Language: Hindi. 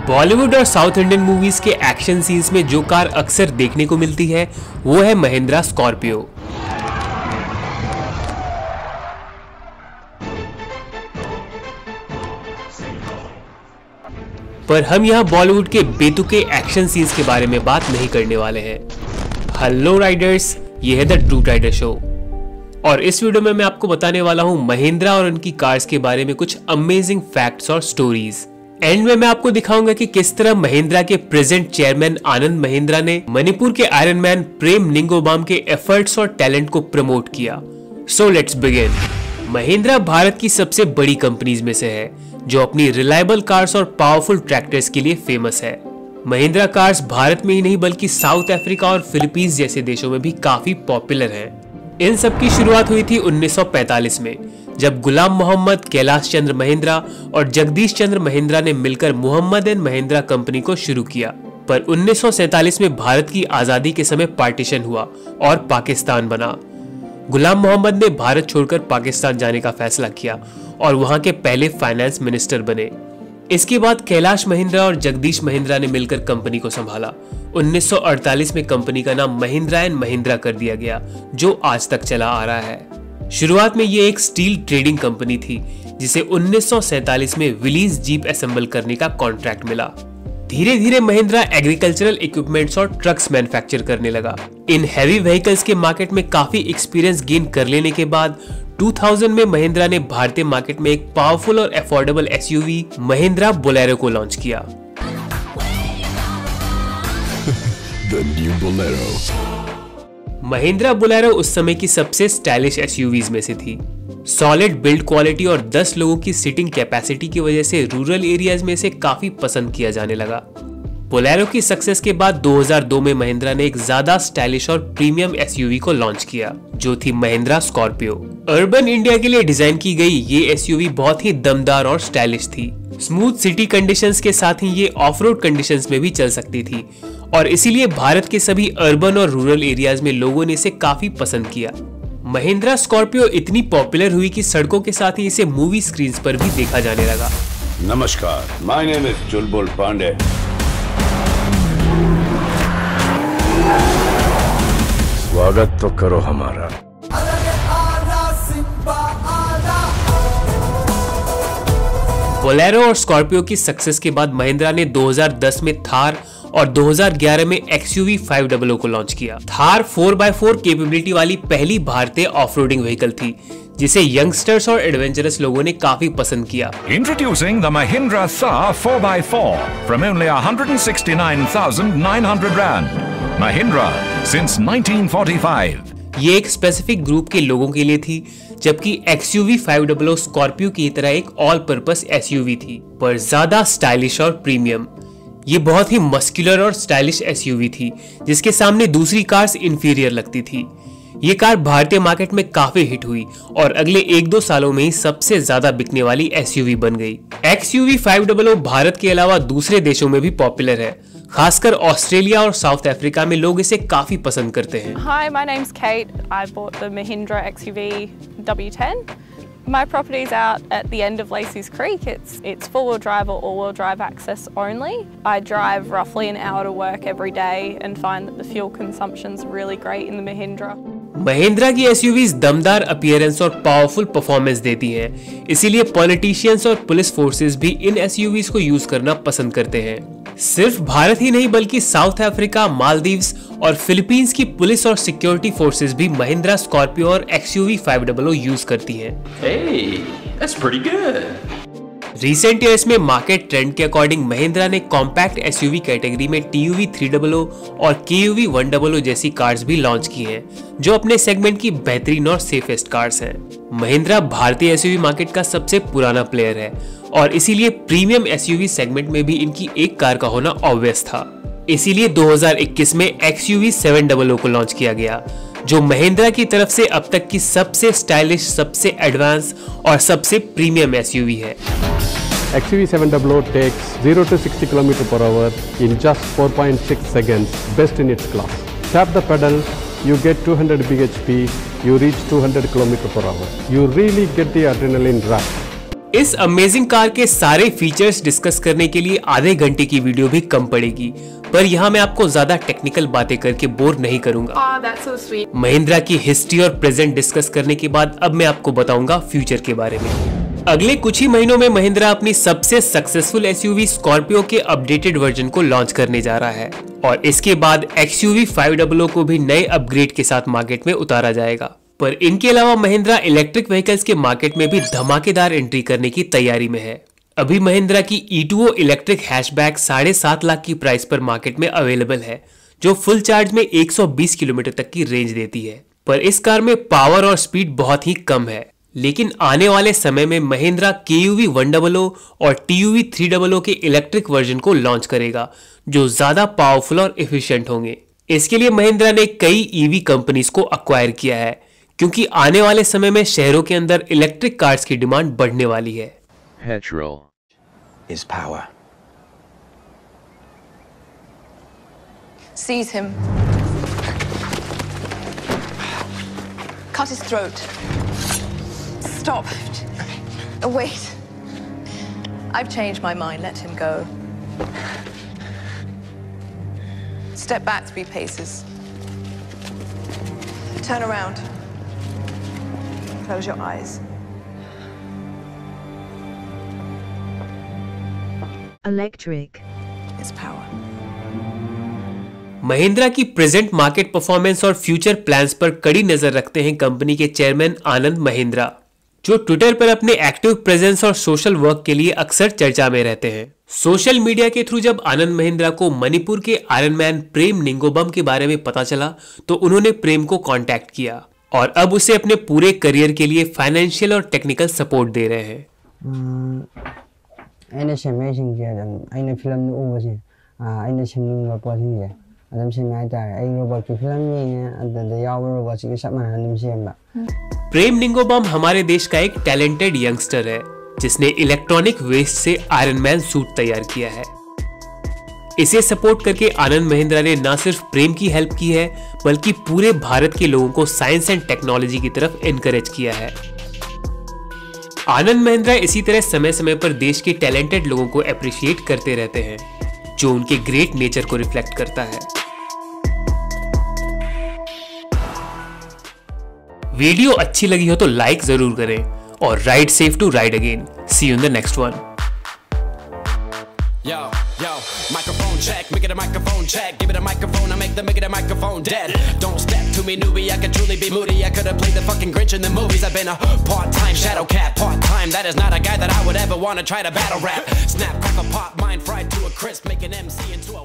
बॉलीवुड और साउथ इंडियन मूवीज के एक्शन सीन्स में जो कार अक्सर देखने को मिलती है वो है महिंद्रा स्कॉर्पियो। पर हम यहाँ बॉलीवुड के बेतुके एक्शन सीन्स के बारे में बात नहीं करने वाले हैं। हेलो राइडर्स, ये है द ट्रू राइडर शो और इस वीडियो में मैं आपको बताने वाला हूँ महिंद्रा और उनकी कार्स के बारे में कुछ अमेजिंग फैक्ट्स और स्टोरीज। एंड में मैं आपको दिखाऊंगा कि किस तरह महिंद्रा के प्रेजेंट चेयरमैन आनंद महिंद्रा ने मणिपुर के आयरन मैन प्रेम निंगोबाम के एफर्ट्स और टैलेंट को प्रमोट किया। So let's begin. Mahindra Bharat की सबसे बड़ी कंपनीज में से है जो अपनी रिलायबल कार्स और पावरफुल ट्रैक्टर्स के लिए फेमस है। महिंद्रा कार्स भारत में ही नहीं बल्कि साउथ अफ्रीका और फिलीपींस जैसे देशों में भी काफी पॉपुलर हैं। इन सब की शुरुआत हुई थी 1945 में, जब गुलाम मोहम्मद, कैलाश चंद्र महिंद्रा और जगदीश चंद्र महिंद्रा ने मिलकर मोहम्मद एंड महिंद्रा कंपनी को शुरू किया। पर 1947 में भारत की आजादी के समय पार्टीशन हुआ और पाकिस्तान बना। गुलाम मोहम्मद ने भारत छोड़कर पाकिस्तान जाने का फैसला किया और वहां के पहले फाइनेंस मिनिस्टर बने। इसके बाद कैलाश महिंद्रा और जगदीश महिंद्रा ने मिलकर कंपनी को संभाला। 1948 में कंपनी का नाम महिंद्रा एंड महिंद्रा कर दिया गया, जो आज तक चला आ रहा है। शुरुआत में ये एक स्टील ट्रेडिंग कंपनी थी जिसे 1947 में विलीज जीप असेंबल करने का कॉन्ट्रैक्ट मिला। धीरे धीरे महिंद्रा एग्रीकल्चरल इक्विपमेंट्स और ट्रक्स मैन्युफैक्चर करने लगा। इन हैवी व्हीकल्स के मार्केट में काफी एक्सपीरियंस गेन कर लेने के बाद 2000 में महिंद्रा ने भारतीय मार्केट में एक पावरफुल और अफोर्डेबल एसयूवी महिंद्रा बोलेरो को लॉन्च किया। The new Bolero. Mahindra Bolero उस समय की सबसे स्टाइलिश एसयूवीज में से थी। सॉलिड बिल्ड क्वालिटी और 10 लोगों की सीटिंग कैपेसिटी की वजह से रूरल एरियाज में इसे काफी पसंद किया जाने लगा। बोलेरो की सक्सेस के बाद 2002 में महिंद्रा ने एक ज्यादा स्टाइलिश और प्रीमियम एसयूवी को लॉन्च किया, जो थी महिंद्रा स्कॉर्पियो। अर्बन इंडिया के लिए डिजाइन की गई ये एसयूवी बहुत ही दमदार और स्टाइलिश थी। स्मूथ सिटी कंडीशंस के साथ ही ये ऑफ रोड कंडीशंस में भी चल सकती थी और इसीलिए भारत के सभी अर्बन और रूरल एरियाज में लोगों ने इसे काफी पसंद किया। महिंद्रा स्कॉर्पियो इतनी पॉपुलर हुई कि सड़कों के साथ ही इसे मूवी स्क्रीन पर भी देखा जाने लगा। नमस्कार, माय नेम इज चुलबुल पांडे। स्वागत तो करो हमारा। बोलेरो और स्कॉर्पियो की सक्सेस के बाद महिंद्रा ने 2010 में थार और 2011 में एक्सयूवी 500 को लॉन्च किया। थार 4x4 कैपेबिलिटी वाली पहली भारतीय ऑफ-रोडिंग व्हीकल थी, जिसे यंगस्टर्स और एडवेंचरस लोगों ने काफी पसंद किया। Introducing the Mahindra Thar 4x4 from only 169,900 rand. Mahindra since 1945. ये एक स्पेसिफिक ग्रुप के लोगों के लिए थी, जबकि एक्सयूवी 500 स्कॉर्पियो की तरह एक ऑल पर्पस एसयूवी थी, पर ज्यादा स्टाइलिश और प्रीमियम। ये बहुत ही मस्कुलर और स्टाइलिश एसयूवी थी, जिसके सामने दूसरी कार्स इंफीरियर लगती थी। ये कार भारतीय मार्केट में काफी हिट हुई और अगले 1-2 सालों में ही सबसे ज्यादा बिकने वाली एसयूवी बन गई। एक्सयूवी 500 भारत के अलावा दूसरे देशों में भी पॉपुलर है, खासकर ऑस्ट्रेलिया और साउथ अफ्रीका में लोग इसे काफी पसंद करते हैं। Hi, my name's Kate. I bought the Mahindra XUV W10. My property is out at the end of Lacey's Creek. It's four-wheel drive or all-wheel drive access only. I drive roughly an hour to work every day and find that the fuel consumption's really great in the Mahindra. Mahindra की एसयूवीज दमदार अपीयरेंस और पावरफुल परफॉर्मेंस देती हैं, इसीलिए पॉलिटिशियंस और पुलिस फोर्सेस भी इन एसयूवीज को यूज करना पसंद करते हैं। सिर्फ भारत ही नहीं बल्कि साउथ अफ्रीका, मालदीव्स और फिलीपींस की पुलिस और सिक्योरिटी फोर्सेस भी महिंद्रा स्कॉर्पियो और एक्सयूवी 500 यूज करती हैं। Hey, that's pretty good. Recent years में मार्केट ट्रेंड के अकॉर्डिंग महिंद्रा ने कॉम्पैक्ट एसयूवी कैटेगरी में टीयूवी 300 और केयूवी 100 जैसी कार्स भी लॉन्च की हैं, जो अपने सेगमेंट की बेहतरीन और सेफेस्ट कार्स हैं। महिंद्रा भारतीय एसयूवी मार्केट का सबसे पुराना प्लेयर है और इसीलिए प्रीमियम एसयूवी सेगमेंट में भी इनकी एक कार का होना ऑब्वियस था। इसीलिए 2021 में एक्सयूवी 700 को लॉन्च किया गया, जो महिंद्रा की तरफ से अब तक की सबसे स्टाइलिश, सबसे एडवांस और सबसे प्रीमियम एसयूवी है। XUV 700 takes 0 to 60 km/h in just 4.6 seconds, best in its class. Tap the pedal, you get 200 bhp, you reach 200 km/h. You really get the adrenaline rush. इस अमेजिंग कार के सारे फीचर्स डिस्कस करने के लिए आधे घंटे की वीडियो भी कम पड़ेगी, पर यहाँ मैं आपको ज्यादा टेक्निकल बातें करके बोर नहीं करूंगा। महिंद्रा की हिस्ट्री और प्रेजेंट डिस्कस करने के बाद अब मैं आपको बताऊंगा फ्यूचर के बारे में। अगले कुछ ही महीनों में महिंद्रा अपनी सबसे सक्सेसफुल एसयूवी स्कॉर्पियो के अपडेटेड वर्जन को लॉन्च करने जा रहा है और इसके बाद XUV 500 को भी नए अपग्रेड के साथ मार्केट में उतारा जाएगा। पर इनके अलावा महिंद्रा इलेक्ट्रिक व्हीकल्स के मार्केट में भी धमाकेदार एंट्री करने की तैयारी में है। अभी महिंद्रा की E2O इलेक्ट्रिक हैचबैक 7.5 लाख की प्राइस पर मार्केट में अवेलेबल है, जो फुल चार्ज में 120 किलोमीटर तक की रेंज देती है। पर इस कार में पावर और स्पीड बहुत ही कम है, लेकिन आने वाले समय में महिंद्रा KUV 100 और TUV 300 के इलेक्ट्रिक वर्जन को लॉन्च करेगा, जो ज्यादा पावरफुल और एफिशिएंट होंगे। इसके लिए महिंद्रा ने कई EV कंपनीज को अक्वायर किया है, क्योंकि आने वाले समय में शहरों के अंदर इलेक्ट्रिक कार्स की डिमांड बढ़ने वाली है। Petrol is power. Seize him. Cut his throat. Stop. Wait. I've changed my mind. Let him go. Step back 3 paces. Turn around. Close your eyes. Electric is power. Mahindra की प्रेजेंट मार्केट परफॉर्मेंस और फ्यूचर प्लान्स पर कड़ी नजर रखते हैं कंपनी के चेयरमैन आनंद महिंद्रा, जो ट्विटर पर अपने एक्टिव प्रेजेंस और सोशल वर्क के लिए अक्सर चर्चा में रहते हैं। सोशल मीडिया के थ्रू जब आनंद महिंद्रा को मणिपुर के आयरन मैन प्रेम निंगोबम के बारे में पता चला तो उन्होंने प्रेम को कांटेक्ट किया और अब उसे अपने पूरे करियर के लिए फाइनेंशियल और टेक्निकल सपोर्ट दे रहे हैं। प्रेम निंगोबम हमारे देश का एक टैलेंटेड यंगस्टर है जिसने इलेक्ट्रॉनिक वेस्ट से आयरन मैन सूट तैयार किया है। इसे सपोर्ट करके आनंद महिंद्रा ने न सिर्फ प्रेम की हेल्प की है, बल्कि पूरे भारत के लोगों को साइंस एंड टेक्नोलॉजी की तरफ एनकरेज किया है। आनंद महिंद्रा इसी तरह समय समय पर देश के टैलेंटेड लोगों को अप्रिशिएट करते रहते हैं, जो उनके ग्रेट नेचर को रिफ्लेक्ट करता है। वीडियो अच्छी लगी हो तो लाइक जरूर करें और ride safe to ride again. See you in the next one. Yo, microphone check, make it a microphone check. Give it a microphone, I make the microphone dead. Don't step to me, newbie, I could truly be moody. I could have played the fucking Grinch in the movies. I've been a part-time shadow cat, part-time. That is not a guy that I would ever want to try to battle rap. Snap, crackle, pop, mind fried to a crisp, make an MC into a